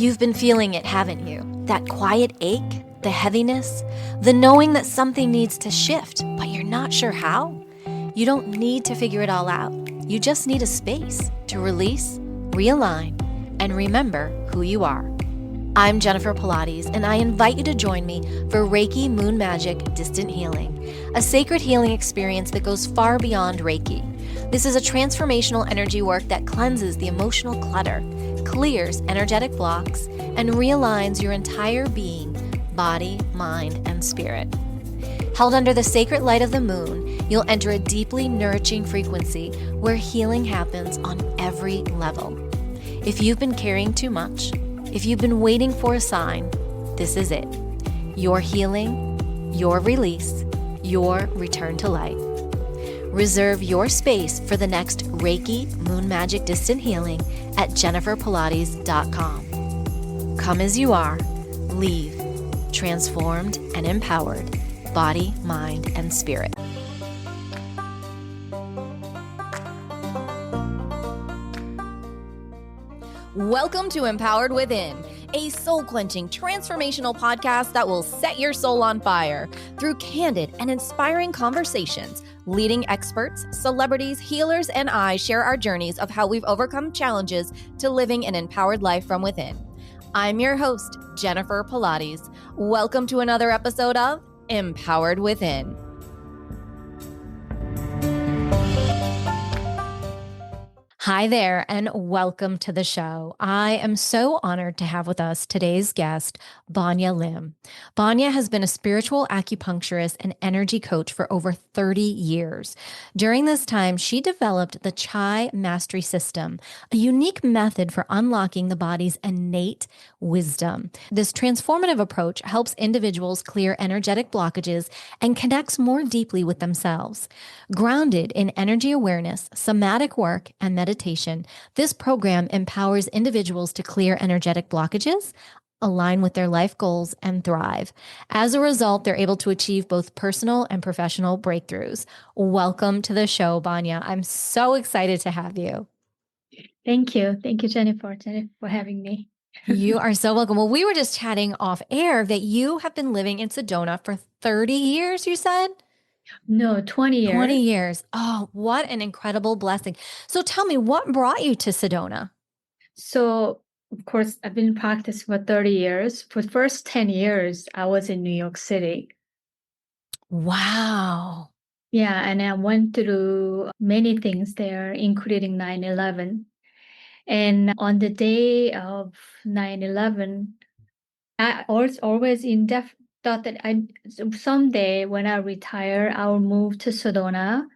You've been feeling it, haven't you? That quiet ache, the heaviness, the knowing that something needs to shift, but you're not sure how? You don't need to figure it all out. You just need a space to release, realign, and remember who you are. I'm Jennifer Pilates, and I invite you to join me for Reiki Moon Magic Distant Healing, a sacred healing experience that goes far beyond Reiki. This is a transformational energy work that cleanses the emotional clutter, clears energetic blocks, and realigns your entire being, body, mind, and spirit. Held under the sacred light of the moon, you'll enter a deeply nourishing frequency where healing happens on every level. If you've been carrying too much, if you've been waiting for a sign, this is it. Your healing, your release, your return to light. Reserve your space for the next Reiki Moon Magic Distant Healing at jenniferpilates.com. Come as you are, leave, transformed and empowered, body, mind, and spirit. Welcome to Empowered Within, a soul-quenching, transformational podcast that will set your soul on fire through candid and inspiring conversations. Leading experts, celebrities, healers, and I share our journeys of how we've overcome challenges to living an empowered life from within. I'm your host, Jennifer Pilates. Welcome to another episode of Empowered Within. Hi there, and welcome to the show. I am so honored to have with us today's guest, Bonya Lim. Bonya has been a spiritual acupuncturist and energy coach for over 30 years. During this time, she developed the Chai Mastery System, a unique method for unlocking the body's innate wisdom. This transformative approach helps individuals clear energetic blockages and connects more deeply with themselves. Grounded in energy awareness, somatic work, and meditation, this program empowers individuals to clear energetic blockages, align with their life goals, and thrive. As a result, they're able to achieve both personal and professional breakthroughs. Welcome to the show, Bonya. I'm so excited to have you. Thank you. Thank you, Jennifer, for having me. You are so welcome. Well, we were just chatting off air that you have been living in Sedona for 30 years, you said? No, 20 years. 20 years. Oh, what an incredible blessing. So tell me, what brought you to Sedona? So, of course, I've been practicing for 30 years. For the first 10 years, I was in New York City. Wow. Yeah, and I went through many things there, including 9/11. And on the day of 9/11, I always thought that someday when I retire, I will move to Sedona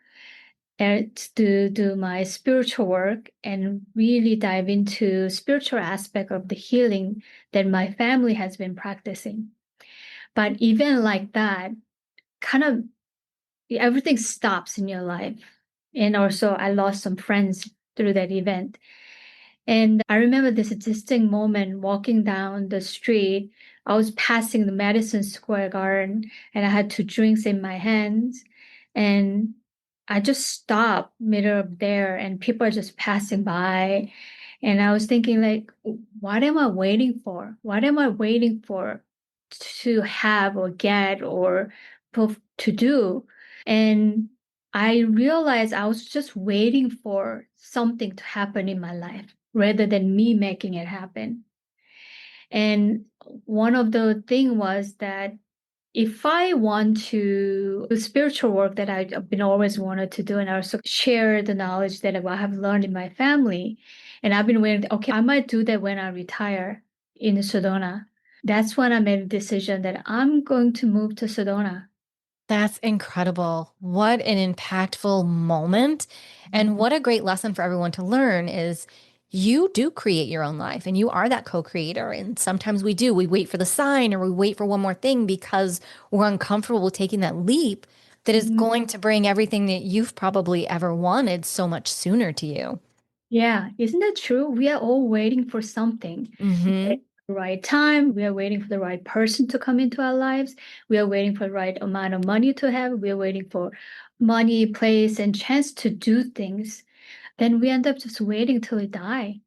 and to do my spiritual work and really dive into spiritual aspect of the healing that my family has been practicing. But even like that, kind of everything stops in your life. And also I lost some friends through that event. And I remember this distinct moment walking down the street. I was passing the Madison Square Garden and I had two drinks in my hands. And I just stopped middle of there and people are just passing by. And I was thinking like, what am I waiting for? What am I waiting for to have or get or to do? And I realized I was just waiting for something to happen in my life rather than me making it happen. And one of the thing was that if I want to do spiritual work that I've been always wanted to do, and also share the knowledge that I have learned in my family, and I've been waiting, okay, I might do that when I retire in Sedona. That's when I made a decision that I'm going to move to Sedona. That's incredible. What an impactful moment. And what a great lesson for everyone to learn is you do create your own life and you are that co-creator. And sometimes we do. We wait for the sign or we wait for one more thing because we're uncomfortable with taking that leap that is going to bring everything that you've probably ever wanted so much sooner to you. Yeah, isn't that true? We are all waiting for something. Mm-hmm. The right time. We are waiting for the right person to come into our lives. We are waiting for the right amount of money to have. We are waiting for money, place, and chance to do things. Then we end up just waiting till we die.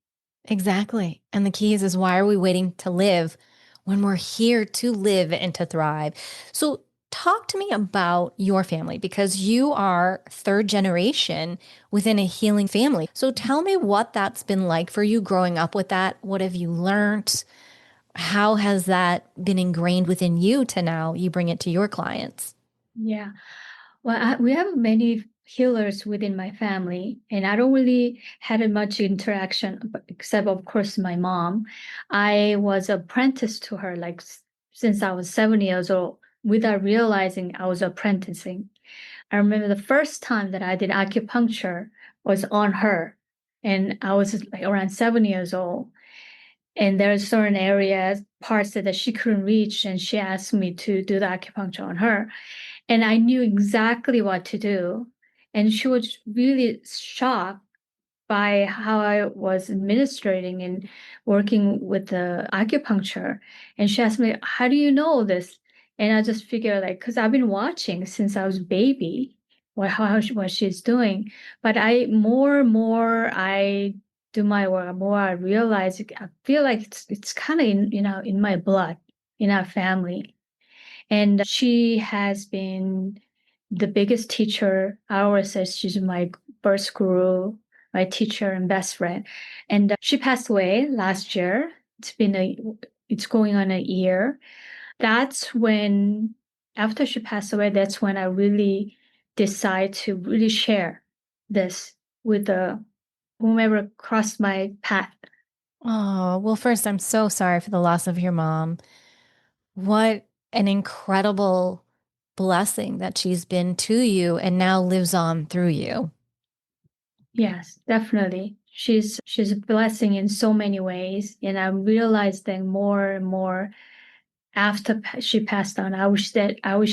Exactly. And the key is why are we waiting to live when we're here to live and to thrive? So talk to me about your family because you are third generation within a healing family. So tell me what that's been like for you growing up with that. What have you learned? How has that been ingrained within you to now you bring it to your clients? Yeah. Well, we have many healers within my family, and I don't really had much interaction, except of course my mom. I was apprenticed to her like since I was 7 years old, without realizing I was apprenticing. I remember the first time that I did acupuncture was on her, and I was like around 7 years old. And there are certain areas, parts that she couldn't reach, and she asked me to do the acupuncture on her. And I knew exactly what to do. And she was really shocked by how I was administrating and working with the acupuncture. And she asked me, "How do you know this?" And I just figured, like, because I've been watching since I was a baby, what she's doing. But more and more I do my work, more I realize, I feel like it's kind of in my blood, in our family. And she has been the biggest teacher. I always say she's my first guru, my teacher and best friend. And she passed away last year. It's going on a year. That's when, after she passed away, that's when I really decide to really share this with whomever crossed my path. Oh, well, first, I'm so sorry for the loss of your mom. What an incredible blessing that she's been to you and now lives on through you. Yes, definitely. She's a blessing in so many ways, and I realized that more and more after she passed on. I wish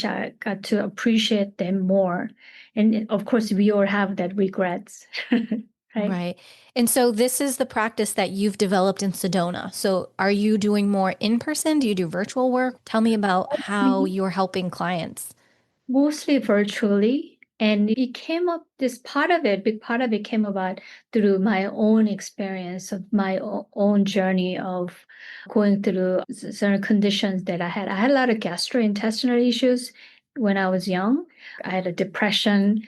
I got to appreciate them more. And of course, we all have that regrets, right? Right. And so this is the practice that you've developed in Sedona. So are you doing more in person? Do you do virtual work? Tell me about how you're helping clients. Mostly virtually. And it came up, this part of it, big part of it came about through my own experience of my own journey of going through certain conditions that I had. I had a lot of gastrointestinal issues when I was young. I had a depression.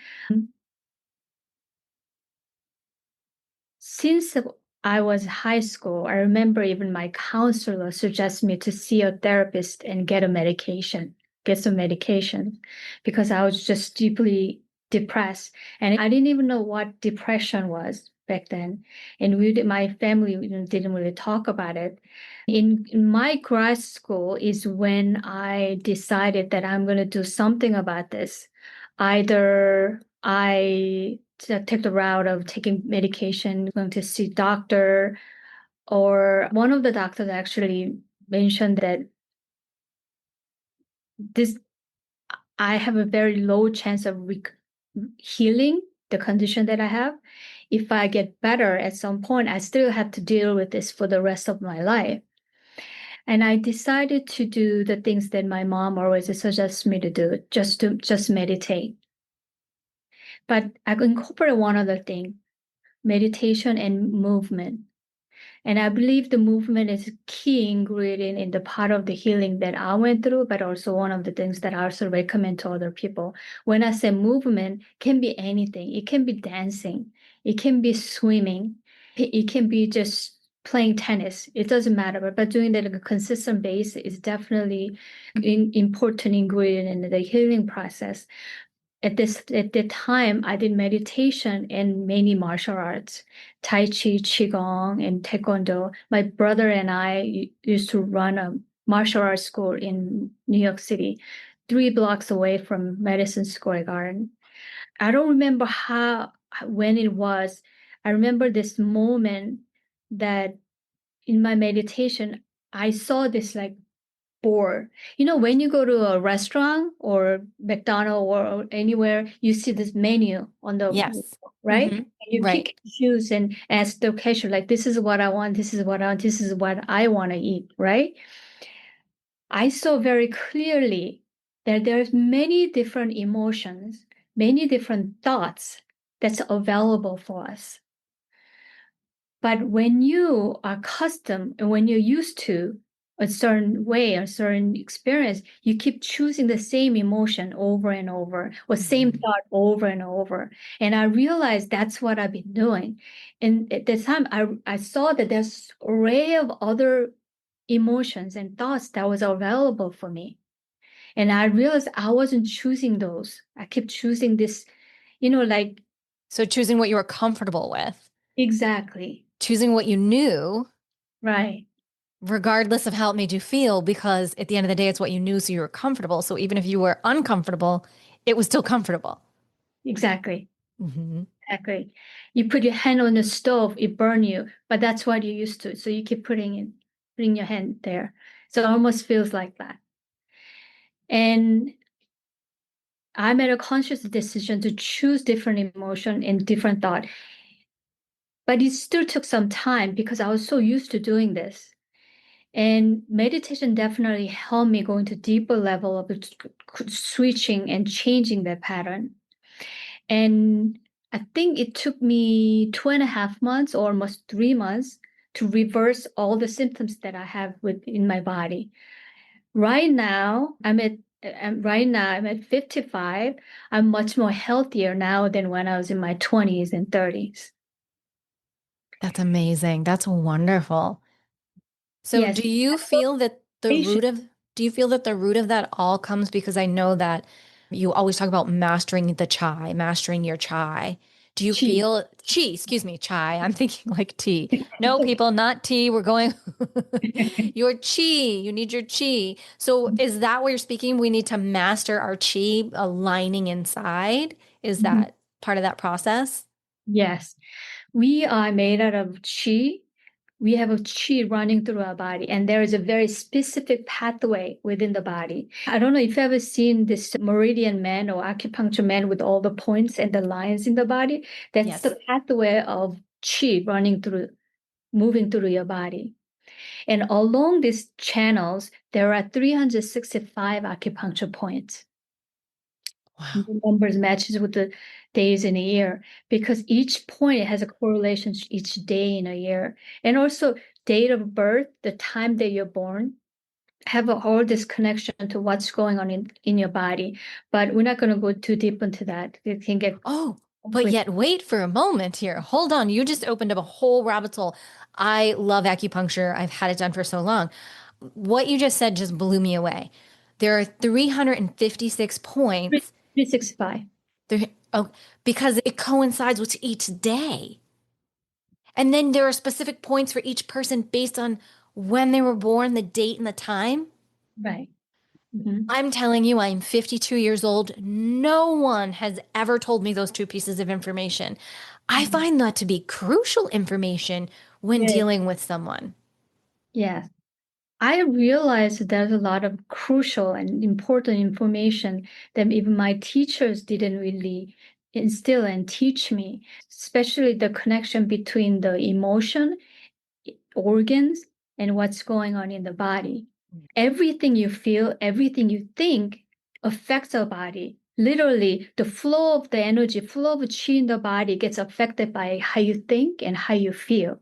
Since I was high school, I remember even my counselor suggested me to see a therapist and get some medication, because I was just deeply depressed. And I didn't even know what depression was back then. And my family didn't really talk about it. In my grad school is when I decided that I'm going to do something about this. Either I take the route of taking medication, going to see doctor, or one of the doctors actually mentioned that this I have a very low chance of healing the condition that I have. If I get better at some point, I still have to deal with this for the rest of my life. And I decided to do the things that my mom always suggests me to do, just meditate. But I incorporate one other thing, meditation and movement. And I believe the movement is a key ingredient in the part of the healing that I went through, but also one of the things that I also recommend to other people. When I say movement, it can be anything. It can be dancing. It can be swimming. It can be just playing tennis. It doesn't matter. But doing that on a consistent basis is definitely an important ingredient in the healing process. At the time, I did meditation and many martial arts, Tai Chi, Qigong, and Taekwondo. My brother and I used to run a martial arts school in New York City, 3 blocks away from Madison Square Garden. I don't remember when it was. I remember this moment that in my meditation, I saw this like board. When you go to a restaurant or McDonald's or anywhere, you see this menu on the Yes. right? Hmm. And you Right. pick and choose and ask the cashier, like, this is what I want, this is what I want, this is what I want to eat, right? I saw very clearly that there's many different emotions, many different thoughts that's available for us. But when you are accustomed and when you're used to a certain way, a certain experience, you keep choosing the same emotion over and over, or same Mhm. thought over and over. And I realized that's what I've been doing. And at the time, I saw that there's an array of other emotions and thoughts that was available for me. And I realized I wasn't choosing those. I kept choosing this, like So choosing what you were comfortable with, exactly. choosing what you knew, Right. regardless of how it made you feel, because at the end of the day, it's what you knew, so you were comfortable. So even if you were uncomfortable, it was still comfortable. Exactly. Hmm. Exactly. You put your hand on the stove, it burn you, but that's what you're used to. So you keep putting your hand there. So it almost feels like that. And I made a conscious decision to choose different emotion and different thought. But it still took some time because I was so used to doing this. And meditation definitely helped me go into deeper level of switching and changing that pattern. And I think it took me 2.5 months or almost 3 months to reverse all the symptoms that I have within my body. Right now, I'm at 55. I'm much more healthier now than when I was in my 20s and 30s. That's amazing. That's wonderful. So Yes, do you feel that the root of that all comes because I know that you always talk about mastering the chai, mastering your chai. Do you chi. feel chi, excuse me, chai. I'm thinking like tea. No, people, not tea. We're going your chi. You need your chi. So is that what you're speaking? We need to master our chi aligning inside. Is Mhm. that part of that process? Yes, we are made out of chi. We have a chi running through our body, and there is a very specific pathway within the body. I don't know if you've ever seen this meridian man or acupuncture man with all the points and the lines in the body. That's Yes. the pathway of chi moving through your body. And along these channels, there are 365 acupuncture points. Wow. The numbers matches with the days in a year because each point has a correlation each day in a year. And also date of birth, the time that you're born, have all this connection to what's going on in your body. But we're not going to go too deep into that. It can get Oh, but yet wait for a moment here. Hold on. You just opened up a whole rabbit hole. I love acupuncture. I've had it done for so long. What you just said just blew me away. There are 356 points 365. there, oh, because it coincides with each day. And then there are specific points for each person based on when they were born, the date, and the time. Right. Mhm. I'm telling you, I'm 52 years old. No one has ever told me those two pieces of information. I Mhm. find that to be crucial information when Yes. dealing with someone. Yes. I realized there's a lot of crucial and important information that even my teachers didn't really instill and teach me, especially the connection between the emotion, organs, and what's going on in the body. Everything you feel, everything you think affects our body. Literally, the flow of the energy, flow of chi in the body gets affected by how you think and how you feel.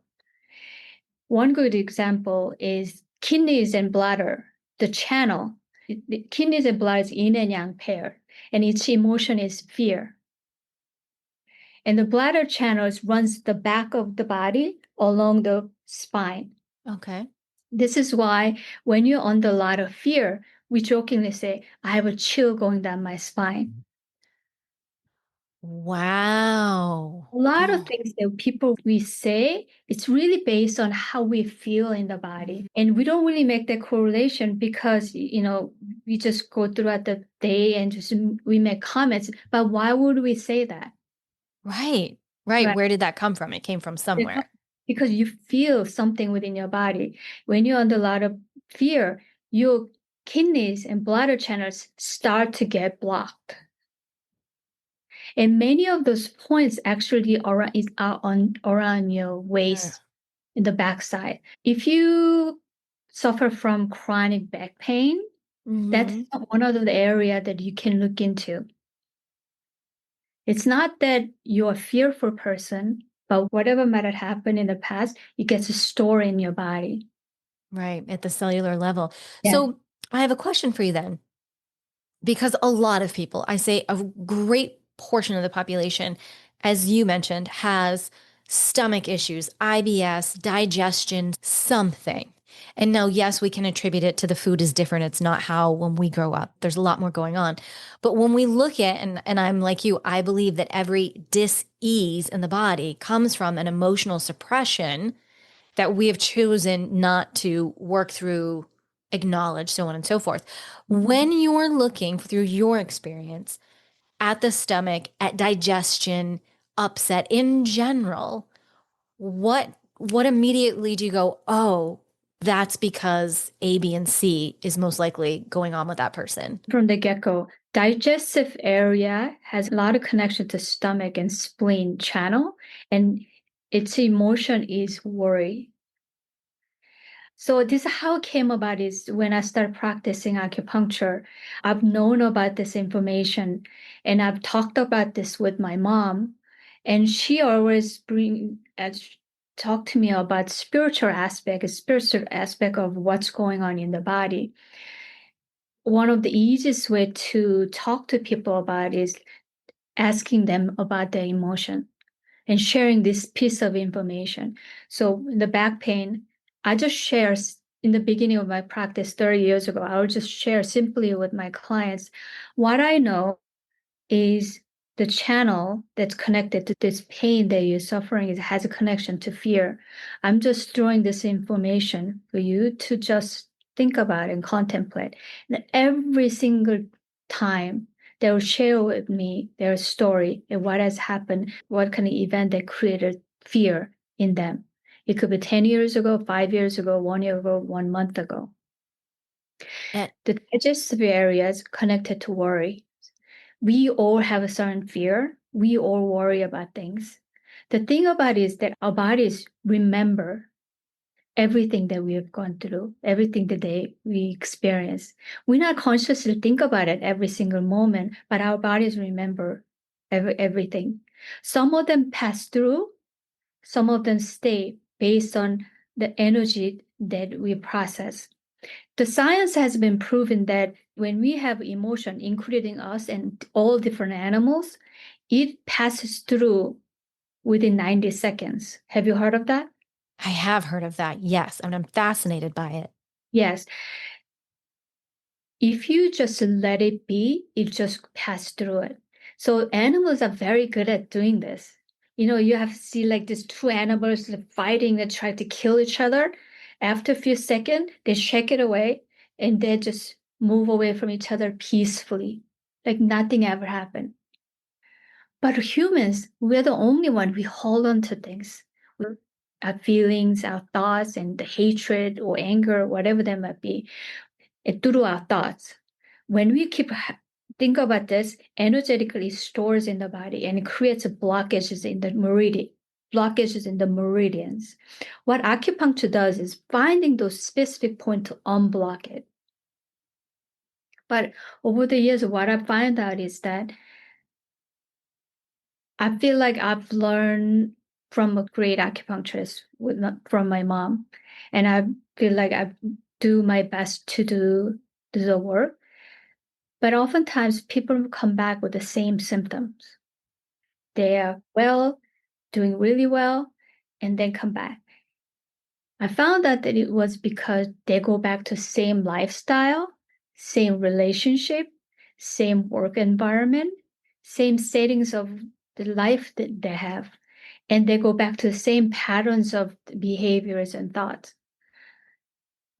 One good example is kidneys and bladder, the channel. The kidneys and bladder is yin and yang pair, and its emotion is fear. And the bladder channels runs the back of the body along the spine. Okay. This is why when you're under a lot of fear, we jokingly say, I have a chill going down my spine. Wow. A lot of Oh, things that people we say, it's really based on how we feel in the body. And we don't really make that correlation because, we just go throughout the day and just we make comments. But why would we say that? right. Right. Right. Where did that come from? It came from somewhere. Because you feel something within your body. When you're under a lot of fear, your kidneys and bladder channels start to get blocked. And many of those points actually are on around your waist in the backside. If you suffer from chronic back pain, that's Mm-hmm. one of the area that you can look into. It's not that you're a fearful person. But whatever might have happened in the past, it gets stored in your body. Right, at the cellular level. Yeah. So I have a question for you then, because a lot of people, I say a great portion of the population, as you mentioned, has stomach issues, IBS, digestion, something. And now, yes, we can attribute it to the food is different. It's not how when we grow up. There's a lot more going on. But when we look at, and I'm like you, I believe that every dis-ease in the body comes from an emotional suppression that we have chosen not to work through, acknowledge, so on and so forth. When you're looking through your experience at the stomach, at digestion, upset in general, what immediately do you go, oh, that's because A, B, and C is most likely going on with that person? From the get-go, digestive area has a lot of connection to stomach and spleen channel, and its emotion is worry. So this is how it came about is when I started practicing acupuncture. I've known about this information and I've talked about this with my mom, and she always talk to me about spiritual aspect of what's going on in the body. One of the easiest way to talk to people about is asking them about their emotion and sharing this piece of information. So in the back pain, I just share in the beginning of my practice 30 years ago, I would just share simply with my clients what I know is the channel that's connected to this pain that you're suffering is has a connection to fear. I'm just throwing this information for you to just think about and contemplate. And every single time they will share with me their story and what has happened, what kind of event that created fear in them. It could be 10 years ago, 5 years ago, 1 year ago, 1 month ago. And The digestive areas connected to worry. We all have a certain fear. We all worry about things. The thing about it is that our bodies remember everything that we have gone through, everything that we experience. We not consciously think about it every single moment, but our bodies remember everything. Some of them pass through, some of them stay based on the energy that we process. The science has been proven that when we have emotion, including us and all different animals, it passes through within 90 seconds. Have you heard of that? I have heard of that. Yes. And I'm fascinated by it. Yes. If you just let it be, it just pass through it. So animals are very good at doing this. You have to see like these two animals fighting that try to kill each other. After a few seconds, they shake it away and they just move away from each other peacefully, like nothing ever happened. But humans, we're the only one we hold on to things. Our feelings, our thoughts, and the hatred or anger, whatever they might be, through our thoughts. When we think about this, energetically stores in the body and it creates blockages in the meridians. What acupuncture does is finding those specific points to unblock it. But over the years, what I find out is that I feel like I've learned from a great acupuncturist from my mom, and I feel like I do my best to do the work. But oftentimes people come back with the same symptoms. They are well, doing really well, and then come back. I found out that it was because they go back to same lifestyle, same relationship, same work environment, same settings of the life that they have. And they go back to the same patterns of behaviors and thoughts.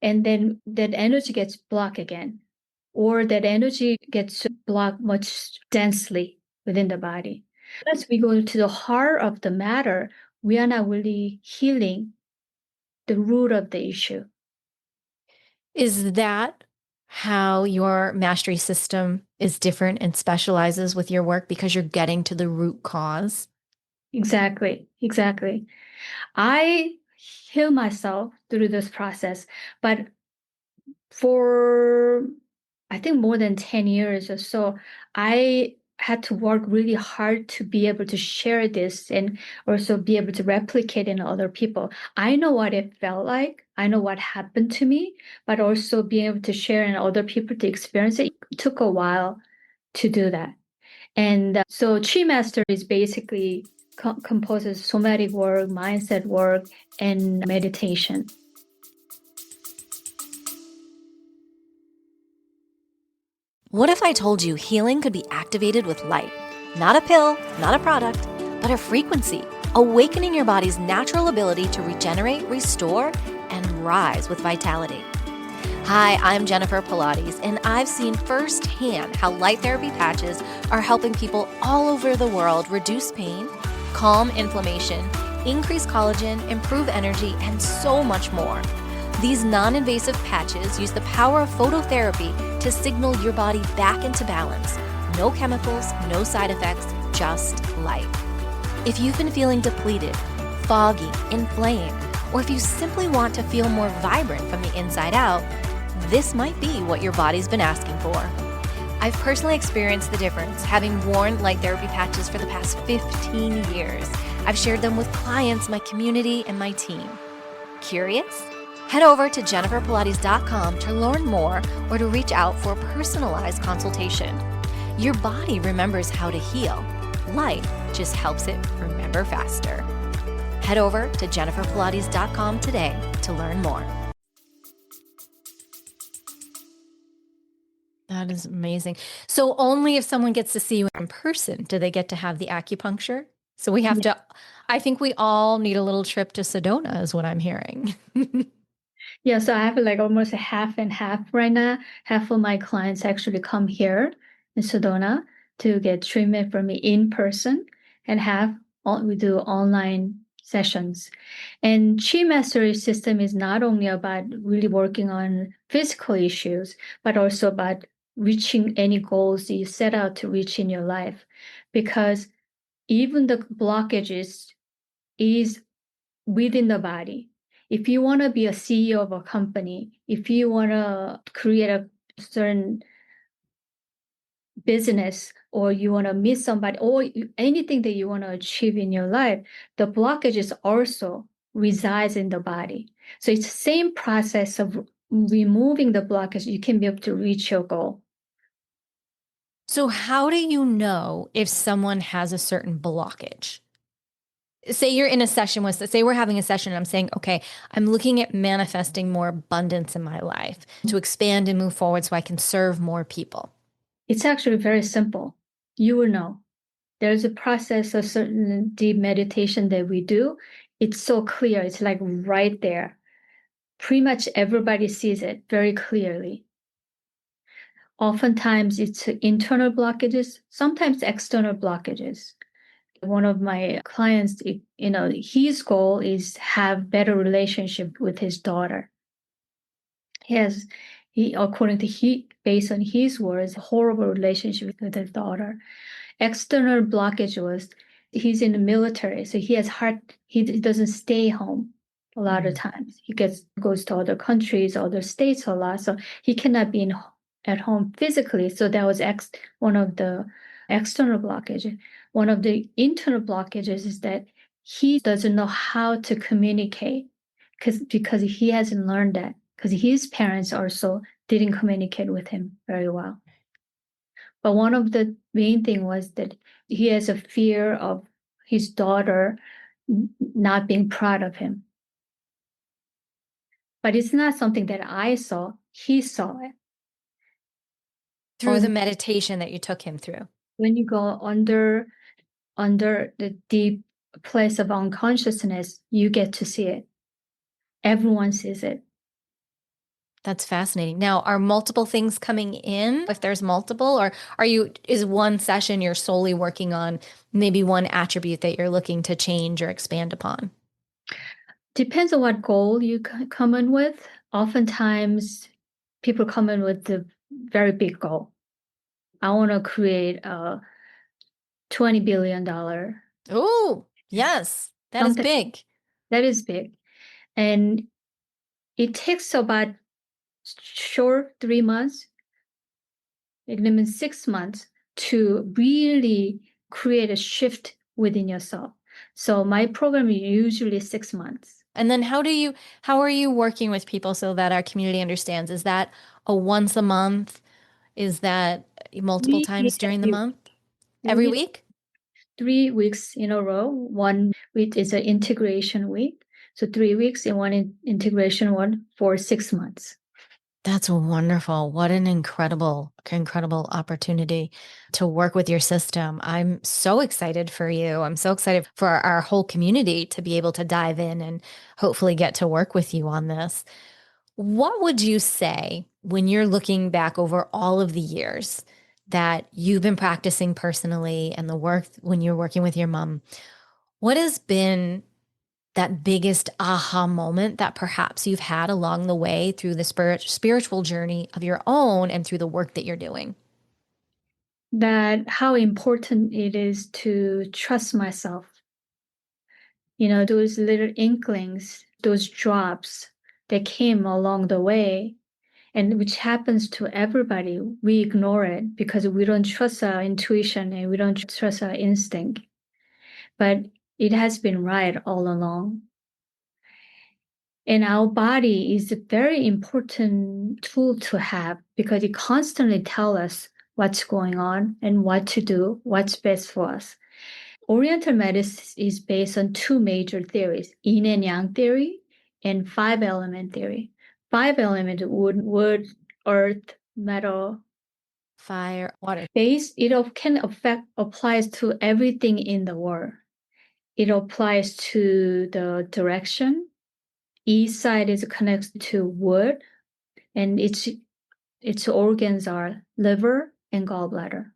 And then that energy gets blocked again, or that energy gets blocked much densely within the body. As we go to the heart of the matter, we are not really healing the root of the issue. Is that how your mastery system is different and specializes with your work because you're getting to the root cause? Exactly, exactly. I heal myself through this process, but for I think more than 10 years or so, I had to work really hard to be able to share this and also be able to replicate in other people. I know what it felt like. I know what happened to me, but also being able to share in other people to experience it, it took a while to do that. And so Chi Master is basically composes somatic work, mindset work, and meditation. What if I told you healing could be activated with light? Not a pill, not a product, but a frequency, awakening your body's natural ability to regenerate, restore, and rise with vitality. Hi, I'm Jennifer Pilates, and I've seen firsthand how light therapy patches are helping people all over the world reduce pain, calm inflammation, increase collagen, improve energy, and so much more. These non-invasive patches use the power of phototherapy to signal your body back into balance. No chemicals, no side effects, just light. If you've been feeling depleted, foggy, inflamed, or if you simply want to feel more vibrant from the inside out, this might be what your body's been asking for. I've personally experienced the difference, having worn light therapy patches for the past 15 years. I've shared them with clients, my community, and my team. Curious? Head over to jenniferpilates.com to learn more or to reach out for a personalized consultation. Your body remembers how to heal. Light just helps it remember faster. Head over to jenniferpilates.com today to learn more. That is amazing. So only if someone gets to see you in person do they get to have the acupuncture? So we have to, I think we all need a little trip to Sedona is what I'm hearing. Yeah, so I have like almost a half and half right now. Half of my clients actually come here in Sedona to get treatment from me in person, and we do online sessions. And Chi Mastery system is not only about really working on physical issues, but also about reaching any goals that you set out to reach in your life. Because even the blockages is within the body. If you want to be a CEO of a company, if you want to create a certain business, or you want to meet somebody, or anything that you want to achieve in your life, the blockages also resides in the body. So it's the same process of removing the blockage. You can be able to reach your goal. So how do you know if someone has a certain blockage? Say you're in a session with, say we're having a session and I'm saying, okay, I'm looking at manifesting more abundance in my life to expand and move forward so I can serve more people. It's actually very simple. You will know. There's a process of certain deep meditation that we do. It's so clear. It's like right there. Pretty much everybody sees it very clearly. Oftentimes it's internal blockages, sometimes external blockages. One of my clients, his goal is have better relationship with his daughter. According to based on his words, horrible relationship with his daughter. External blockage was he's in the military, so he doesn't stay home a lot of times. He goes to other countries, other states a lot, so he cannot be at home physically. So that was one of the external blockages. One of the internal blockages is that he doesn't know how to communicate because he hasn't learned that, because his parents also didn't communicate with him very well. But one of the main thing was that he has a fear of his daughter not being proud of him. But it's not something that I saw. He saw it. Through the meditation that you took him through. When you go under the deep place of unconsciousness, you get to see it. Everyone sees it. That's fascinating. Now, are multiple things coming in if there's multiple, or is one session you're solely working on maybe one attribute that you're looking to change or expand upon? Depends on what goal you come in with. Oftentimes people come in with the very big goal. I want to create a $20 billion. Oh, yes, that is big. That is big. And it takes about short 3 months, even 6 months to really create a shift within yourself. So my program is usually 6 months. And then how are you working with people so that our community understands? Is that a once a month? Is that multiple times during the month? Every We did week? 3 weeks in a row. One week is an integration week. So 3 weeks in one integration one for 6 months. That's wonderful. What an incredible opportunity to work with your system. I'm so excited for you. I'm so excited for our whole community to be able to dive in and hopefully get to work with you on this. What would you say when you're looking back over all of the years that you've been practicing personally and the work when you're working with your mom? What has been that biggest aha moment that perhaps you've had along the way through the spiritual journey of your own and through the work that you're doing? That how important it is to trust myself. Those little inklings, those drops that came along the way, and which happens to everybody. We ignore it because we don't trust our intuition and we don't trust our instinct. But it has been right all along. And our body is a very important tool to have because it constantly tells us what's going on and what to do, what's best for us. Oriental medicine is based on two major theories, yin and yang theory and five element theory. Five element wood, earth, metal, Fire, water. base. Applies to everything in the world. It applies to the direction. East side is connected to wood, and its organs are liver and gallbladder.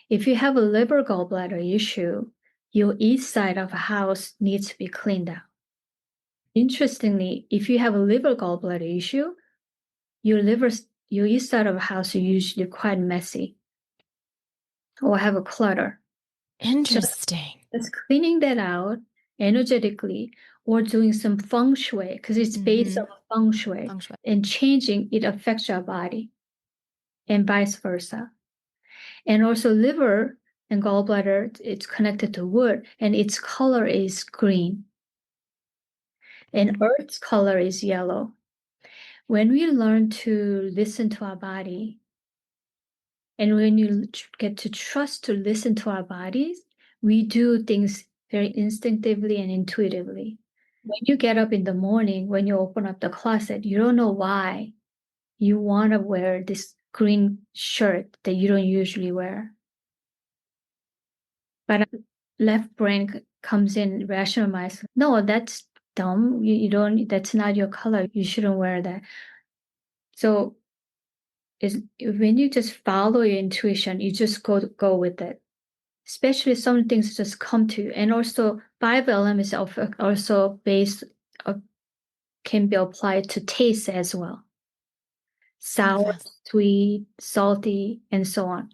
If you have a liver gallbladder issue, your east side of a house needs to be cleaned out. Interestingly, if you have a liver gallbladder issue, your east side of a house is usually quite messy or have a clutter. So Interesting. it's cleaning that out energetically or doing some feng shui because it's based on feng shui, Feng shui. and changing it affects your body and vice versa. And also liver and gallbladder, it's connected to wood and its color is green and earth's color is yellow. When we learn to listen to our body and when you get to trust to listen to our bodies, we do things very instinctively and intuitively. When you get up in the morning, when you open up the closet, you don't know why you want to wear this green shirt that you don't usually wear. But left brain comes in, rationalize, no, that's dumb. You don't, that's not your color. You shouldn't wear that. So when you just follow your intuition, you just go with it. Especially some things just come to you. And also five elements also can be applied to taste as well. Sour, sweet, salty, and so on.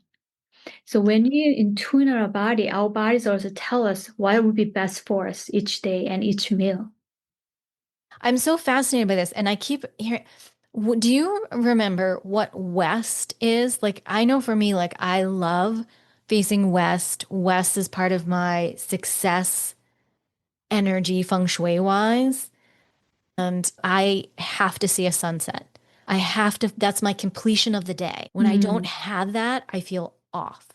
So when you in tune our bodies also tell us what would be best for us each day and each meal. I'm so fascinated by this, and I keep hearing. Do you remember what west is? Like, I know for me, like, I love facing west. West is part of my success energy, feng shui wise. And I have to see a sunset. That's my completion of the day. When I don't have that, I feel off.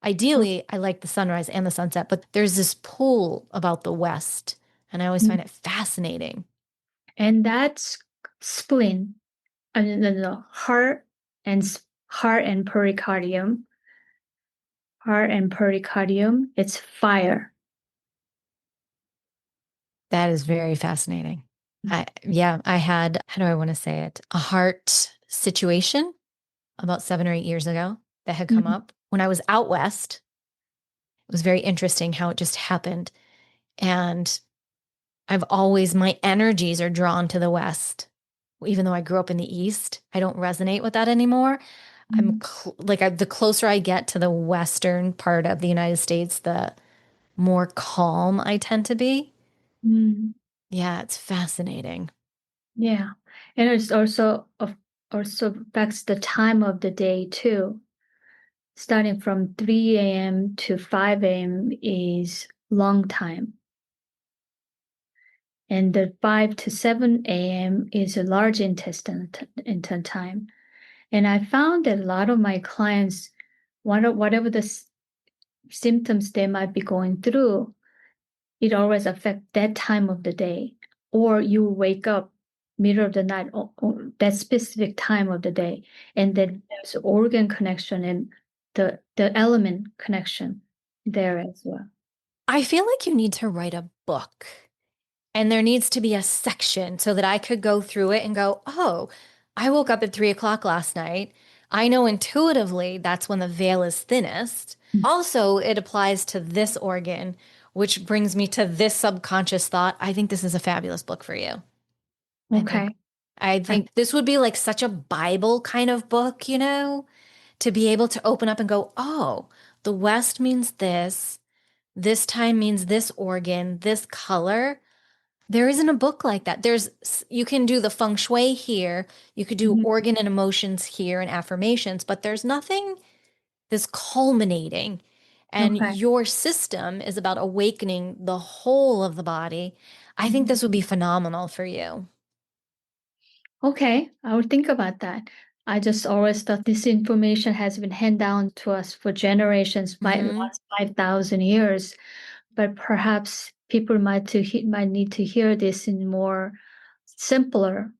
Ideally, I like the sunrise and the sunset, but there's this pull about the west, and I always find it fascinating. And that's spleen, no, and heart and pericardium. Heart and pericardium, it's fire. That is very fascinating. I had, how do I want to say it? A heart situation about 7 or 8 years ago that had come up when I was out west. It was very interesting how it just happened. And my energies are drawn to the west. Even though I grew up in the east, I don't resonate with that anymore. The closer I get to the western part of the United States, the more calm I tend to be. Yeah, it's fascinating. Yeah. And it's also affects the time of the day too. starting from 3 a.m. to 5 a.m. is long time. And the 5 to 7 a.m. is a large intestine time. And I found that a lot of my clients, whatever the symptoms they might be going through, it always affects that time of the day. Or you wake up middle of the night or that specific time of the day, and then there's organ connection and the element connection there as well. I feel like you need to write a book. And there needs to be a section so that I could go through it and go, oh, I woke up at 3 o'clock last night. I know intuitively that's when the veil is thinnest. Also, it applies to this organ, which brings me to this subconscious thought. I think this is a fabulous book for you. I think Okay. I think this would be like such a Bible kind of book, to be able to open up and go, oh, the West means this. This time means this organ, this color. There isn't a book like that. You can do the feng shui here, you could do Mhm. organ and emotions here and affirmations, but there's nothing that's culminating. And Okay. your system is about awakening the whole of the body. I think Mhm. this would be phenomenal for you. Okay, I would think about that. I just always thought this information has been handed down to us for generations, by Hmm. last 5,000 years, but perhaps people might need to hear this in more simpler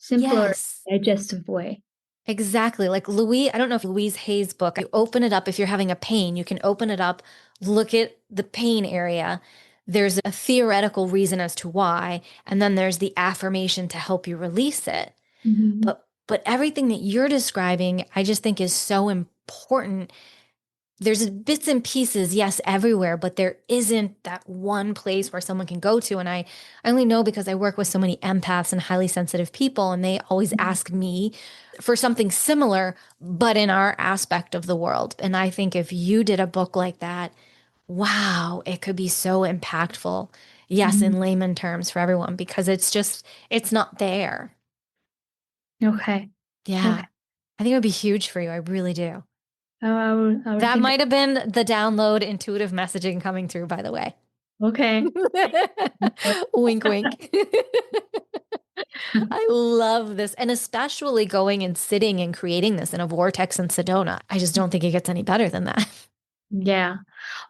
Yes. digestive way. Exactly. Like Louise, I don't know if Louise Hay's book, you open it up. If you're having a pain, you can open it up, look at the pain area. There's a theoretical reason as to why, and then there's the affirmation to help you release it. Mhm. But everything that you're describing, I just think is so important. There's bits and pieces, yes, everywhere, but there isn't that one place where someone can go to. And I only know because I work with so many empaths and highly sensitive people, and they always ask me for something similar, but in our aspect of the world. And I think if you did a book like that, wow, it could be so impactful. Yes, Mhm. in layman terms for everyone, because it's not there. Okay. Yeah. Okay. I think it would be huge for you. I really do. I would That think. might have been the download intuitive messaging coming through, by the way. Okay. Wink, wink. I love this. And especially going and sitting and creating this in a vortex in Sedona. I just don't think it gets any better than that. Yeah.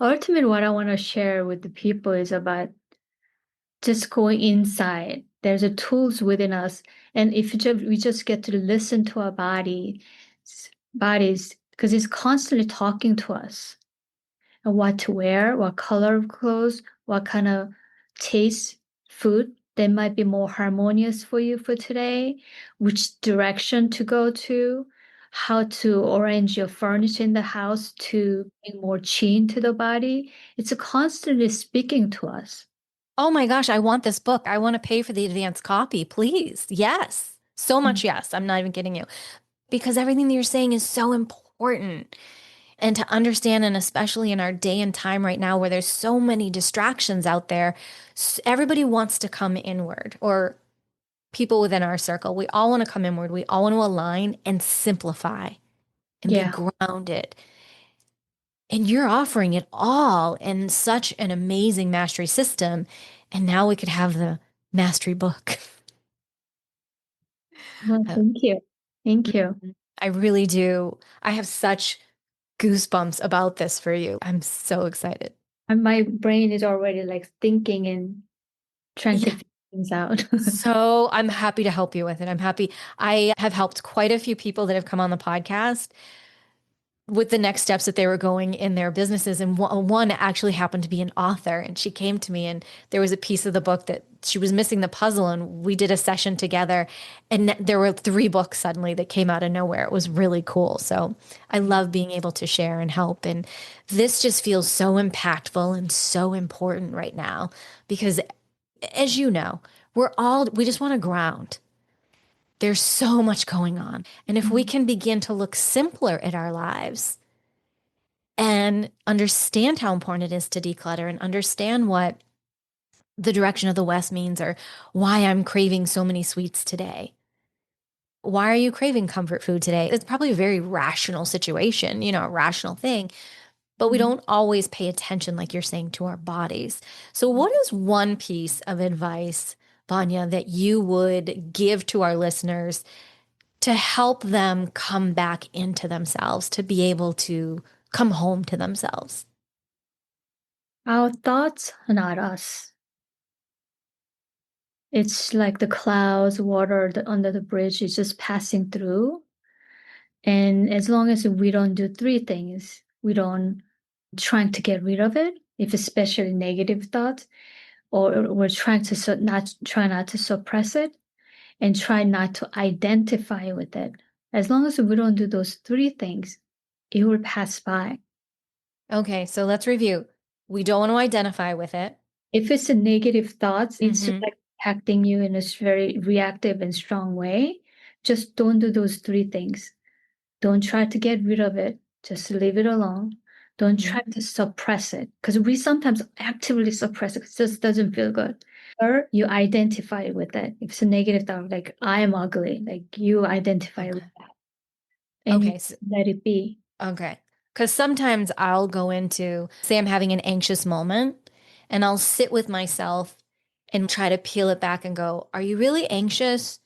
Ultimately, what I want to share with the people is about just going inside. There's a tools within us, and if we just get to listen to our bodies, because it's constantly talking to us, and what to wear, what color of clothes, what kind of taste food that might be more harmonious for you for today, which direction to go to, how to arrange your furniture in the house to bring more chi into the body. It's constantly speaking to us. Oh my gosh, I want this book. I want to pay for the advanced copy, please. Yes. So much yes. I'm not even kidding you. Because everything that you're saying is so important. And to understand, and especially in our day and time right now where there's so many distractions out there, everybody wants to come inward, or people within our circle. We all want to come inward. We all want to align and simplify and be Yeah. grounded. And you're offering it all in such an amazing mastery system. And now we could have the mastery book. Well, Uh, thank you. Thank you. I really do. I have such goosebumps about this for you. I'm so excited. And my brain is already like thinking and trying to Yeah. figure things out. So I'm happy to help you with it. I'm happy. I have helped quite a few people that have come on the podcast with the next steps that they were going in their businesses. And one actually happened to be an author. And she came to me, and there was a piece of the book that she was missing the puzzle. And we did a session together. And there were 3 books suddenly that came out of nowhere. It was really cool. So I love being able to share and help. And this just feels so impactful and so important right now because, as you know, we just want to ground. There's so much going on. And if we Mhm. can begin to look simpler at our lives and understand how important it is to declutter and understand what the direction of the West means or why I'm craving so many sweets today, Why are you craving comfort food today? It's probably a very rational situation, a rational thing, but we Mhm. don't always pay attention, like you're saying, to our bodies. So, what is one piece of advice, Bonya, that you would give to our listeners to help them come back into themselves, to be able to come home to themselves? Our thoughts are not us. It's like the clouds, water under the bridge is just passing through. And as long as we don't do three things, we don't trying to get rid of it, if especially negative thoughts, or we're trying to not to suppress it and try not to identify with it. As long as we don't do those three things, it will pass by. Okay, so let's review. We don't want to identify with it. If it's a negative thoughts, it's Hmm. like impacting you in a very reactive and strong way. Just don't do those three things. Don't try to get rid of it. Just leave it alone. Don't Hmm. try to suppress it because we sometimes actively suppress it. It just doesn't feel good. Or you identify with it. If it's a negative thought, like I am ugly, like you identify with Okay. that and you Okay. So, let it be. okay. Because sometimes I'll go into, say, I'm having an anxious moment, and I'll sit with myself and try to peel it back and go, are you really anxious?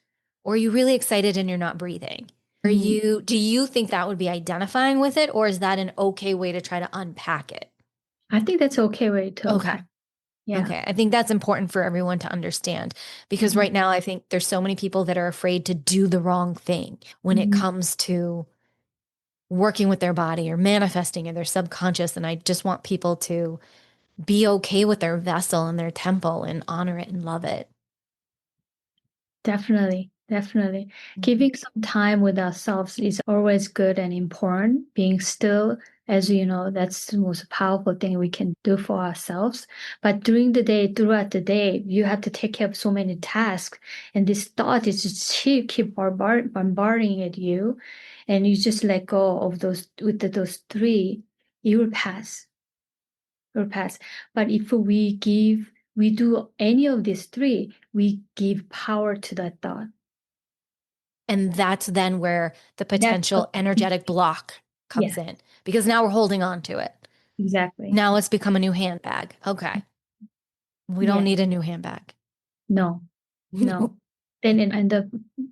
Or are you really excited and you're not breathing? Mm. Do you think that would be identifying with it? Or is that an okay way to try to unpack it? I think that's okay way to Okay. unpack. Yeah. Okay. I think that's important for everyone to understand because Mhm. right now I think there's so many people that are afraid to do the wrong thing when it Mhm. comes to working with their body or manifesting in their subconscious. And I just want people to be okay with their vessel and their temple and honor it and love it. Definitely, definitely. Mhm. Giving some time with ourselves is always good and important. Being still, as you know, that's the most powerful thing we can do for ourselves. But during the day, throughout the day, you have to take care of so many tasks. And this thought is just keep bombarding at you. And you just let go of those, with those three, it will pass. It will pass. But if we do any of these three, we give power to that thought. And that's then where the That's what, potential energetic block yeah, comes in because now we're holding on to it. exactly. Now it's become a new handbag. Okay. We don't Yeah, need a new handbag. no, no. Then it end up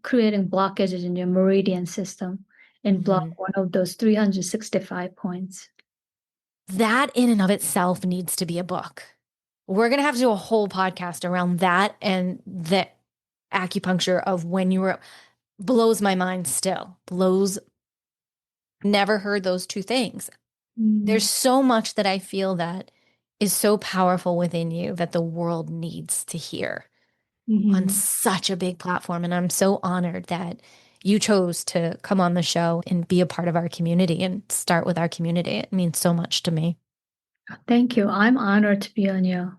creating blockages in your meridian system and block Mhm. one of those 365 points. That in and of itself needs to be a book. We're going to have to do a whole podcast around that and the acupuncture of when you were blows my mind still. Blows never heard those two things. There's Mm. so much that I feel that is so powerful within you that the world needs to hear on Mhm. such a big platform. And I'm so honored that you chose to come on the show and be a part of our community and start with our community. It means so much to me. Thank you. I'm honored to be on your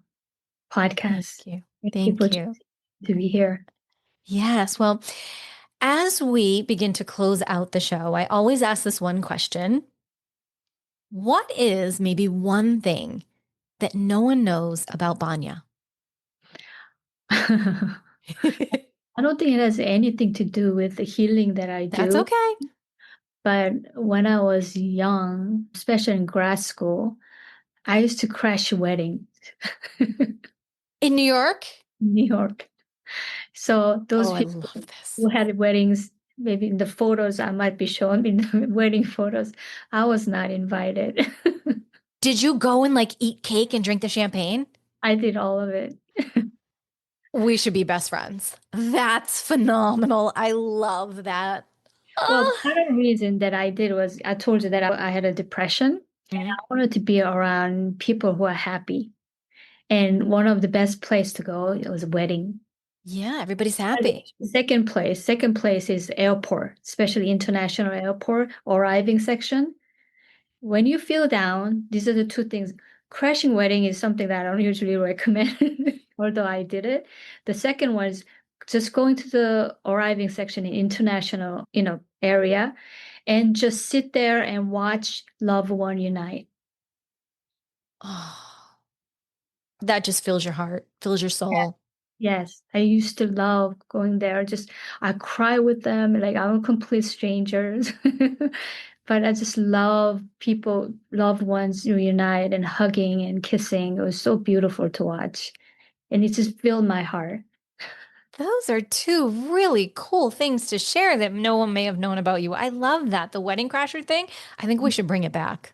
Thank podcast. you. Thank you for Thank you. choosing to be here. Yes. Well, as we begin to close out the show, I always ask this one question. What is maybe one thing that no one knows about Banya? I don't think it has anything to do with the healing that I That's do, okay. but when I was young, especially in grad school, I used to crash weddings in In New York? New York. So those Oh, I people love this. who had weddings, maybe in the photos I might be shown in the wedding photos, I was not invited. Did you go and like eat cake and drink the champagne? I did all of it. We should be best friends. That's phenomenal. I love that. Well, Oh. part of the reason that I did was I told you that I had a depression. Mhm. I wanted to be around people who are happy. And one of the best place to go was a wedding. Yeah, everybody's happy. Second place is airport, especially international airport arriving section. When you feel down, these are the two things. Crashing wedding is something that I don't usually recommend, although I did it. The second one is just going to the arriving section in international, area and just sit there and watch loved one unite. Oh, that just fills your heart, fills your Yeah. soul. Yes, I used to love going there. Just I cry with them, like I'm complete strangers. But I just love people, loved ones reunite and hugging and kissing. It was so beautiful to watch. And it just filled my heart. Those are two really cool things to share that no one may have known about you. I love that. The wedding crasher thing, I think we should bring it back.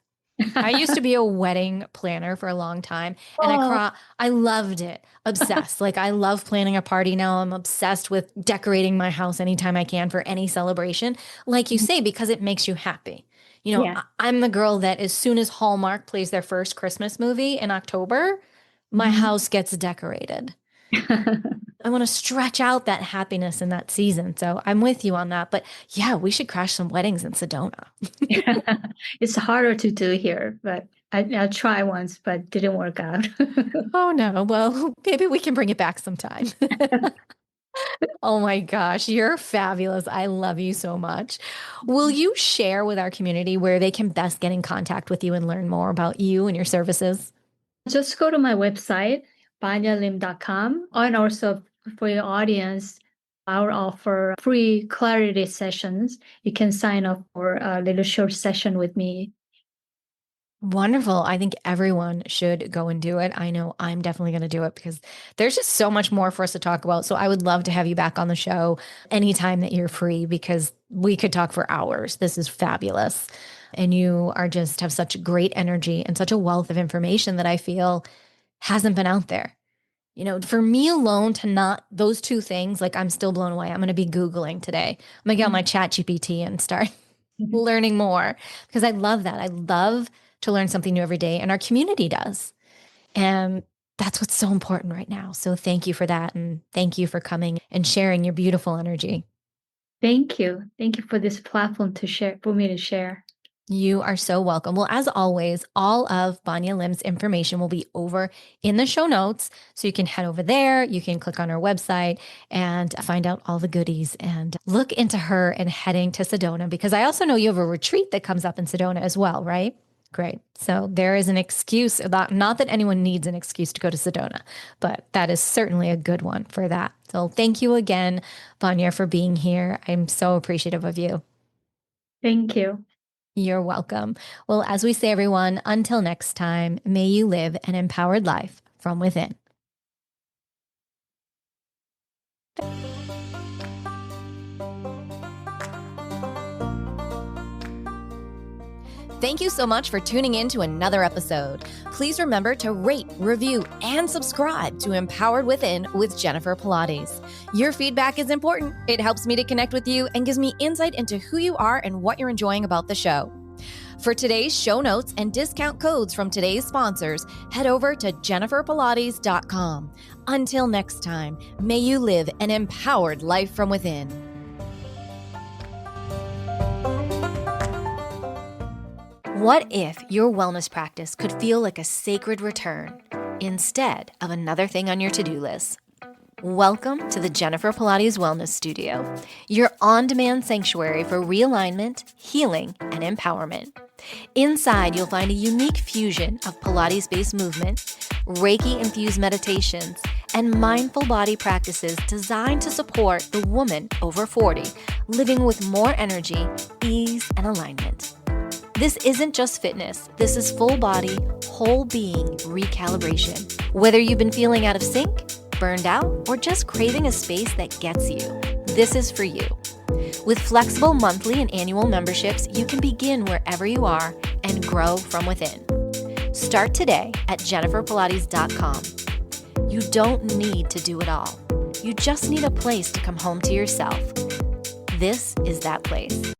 I used to be a wedding planner for a long time and Oh, I loved it. Obsessed. Like I love planning a party now. I'm obsessed with decorating my house anytime I can for any celebration. Like you say, because it makes you happy. yeah. I'm the girl that as soon as Hallmark plays their first Christmas movie in October, my Mhm. house gets decorated. I want to stretch out that happiness in that season. So I'm with you on that. But yeah, we should crash some weddings in Sedona. It's harder to do here, but I tried once, but didn't work out. Oh no. Well, maybe we can bring it back sometime. Oh my gosh, you're fabulous. I love you so much. Will you share with our community where they can best get in contact with you and learn more about you and your services? Just go to my website, banyalim.com, and also for your audience, I'll offer free clarity sessions. You can sign up for a little short session with me. Wonderful. I think everyone should go and do it. I know I'm definitely going to do it because there's just so much more for us to talk about. So I would love to have you back on the show anytime that you're free because we could talk for hours. This is fabulous. And you are just have such great energy and such a wealth of information that I feel hasn't been out there. For me alone to not those two things, like I'm still blown away. I'm going to be Googling today. I'm going to get on my chat GPT and start learning more because I love that. I love to learn something new every day, and our community does. And that's what's so important right now. So thank you for that. And thank you for coming and sharing your beautiful energy. Thank you. Thank you for this platform to share, for me to share. You are so welcome. Well, as always, all of Bonya Lim's information will be over in the show notes. So you can head over there, you can click on her website and find out all the goodies and look into her and heading to Sedona because I also know you have a retreat that comes up in Sedona as well, right? Great. So there is an excuse, not that anyone needs an excuse to go to Sedona, but that is certainly a good one for that. So thank you again, Bonya, for being here. I'm so appreciative of you. Thank you. You're welcome. Well, as we say, everyone, until next time, may you live an empowered life from within. Thank you so much for tuning in to another episode. Please remember to rate, review, and subscribe to Empowered Within with Jennifer Pilates. Your feedback is important. It helps me to connect with you and gives me insight into who you are and what you're enjoying about the show. For today's show notes and discount codes from today's sponsors, head over to jenniferpilates.com. Until next time, may you live an empowered life from within. What if your wellness practice could feel like a sacred return instead of another thing on your to-do list? Welcome to the Jennifer Pilates Wellness Studio, your on-demand sanctuary for realignment, healing, and empowerment. Inside, you'll find a unique fusion of Pilates-based movement, Reiki-infused meditations, and mindful body practices designed to support the woman over 40, living with more energy, ease, and alignment. This isn't just fitness. This is full body, whole being recalibration. Whether you've been feeling out of sync, burned out, or just craving a space that gets you, this is for you. With flexible monthly and annual memberships, you can begin wherever you are and grow from within. Start today at jenniferpilates.com. You don't need to do it all. You just need a place to come home to yourself. This is that place.